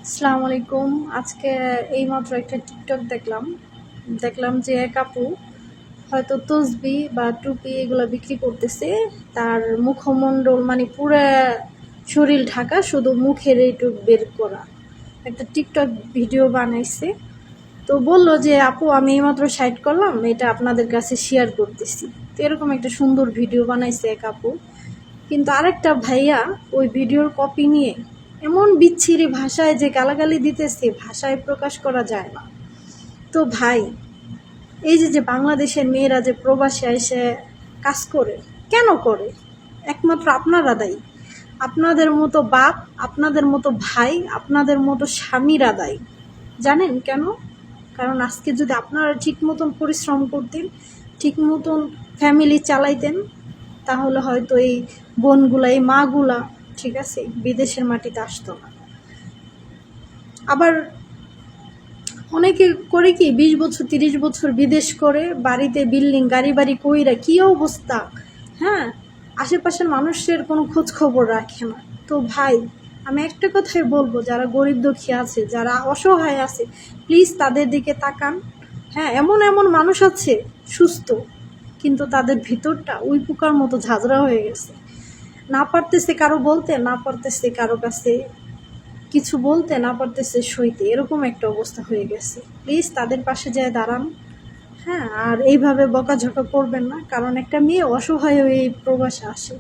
আসসালামু আলাইকুম। আজকে এইমাত্র একটা টিকটক দেখলাম যে এক আপু হয়তো তসবি বা টুপি এগুলো বিক্রি করতেছে। তার মুখমণ্ডল মানে পুরা শরীর ঢাকা, শুধু মুখের এইটুক বের করা একটা টিকটক ভিডিও বানাইছে। তো বললো যে আপু আমি এইমাত্র সাইড করলাম, এটা আপনাদের কাছে শেয়ার করতেছি। তো এরকম একটা সুন্দর ভিডিও বানাইছে এক আপু, কিন্তু আরেকটা ভাইয়া ওই ভিডিওর কপি নিয়ে এমন বিচ্ছিরি ভাষায় যে গালাগালি দিতেছে, ভাষায় প্রকাশ করা যায় না। তো ভাই, এই যে বাংলাদেশের মেয়েরা যে প্রবাসে এসে কাজ করে, কেন করে? একমাত্র আপনারা দায়ী। আপনাদের মতো বাপ, আপনাদের মতো ভাই, আপনাদের মতো স্বামীরা দায়ী। জানেন কেন? কারণ আজকে যদি আপনারা ঠিক মতন পরিশ্রম করতেন, ঠিক মতন ফ্যামিলি চালাইতেন, তাহলে হয়তো এই বোনগুলা, এই মাগুলা, ঠিক আছে, বিদেশের মাটিতে আসতো না। আবার অনেকে করে কি 20 বছর 30 বছর বিদেশ করে, বাড়িতে বিল্ডিং গাড়ি বাড়ি কইরা কি অবস্থা, হ্যাঁ, আশেপাশের মানুষের কোনো খোঁজ খবর রাখে না। তো ভাই, আমি একটা কথাই বলবো, যারা গরিব দুঃখী আছে, যারা অসহায় আছে, প্লিজ তাদের দিকে তাকান। হ্যাঁ, এমন এমন মানুষ আছে সুস্থ, কিন্তু তাদের ভিতরটা উই পোকার মতো ঝাঁঝরা হয়ে গেছে। না পারতেছে কারো বলতে, না পারতেছে কারো কাছে কিছু বলতে, না পারতেছে সইতে, এরকম একটা অবস্থা হয়ে গেছে। প্লিজ তাদের পাশে যায় দাঁড়ান। হ্যাঁ, আর এইভাবে বকাঝকা করবেন না, কারণ একটা মেয়ে অসহায় হয়ে এই প্রবাসে আসে।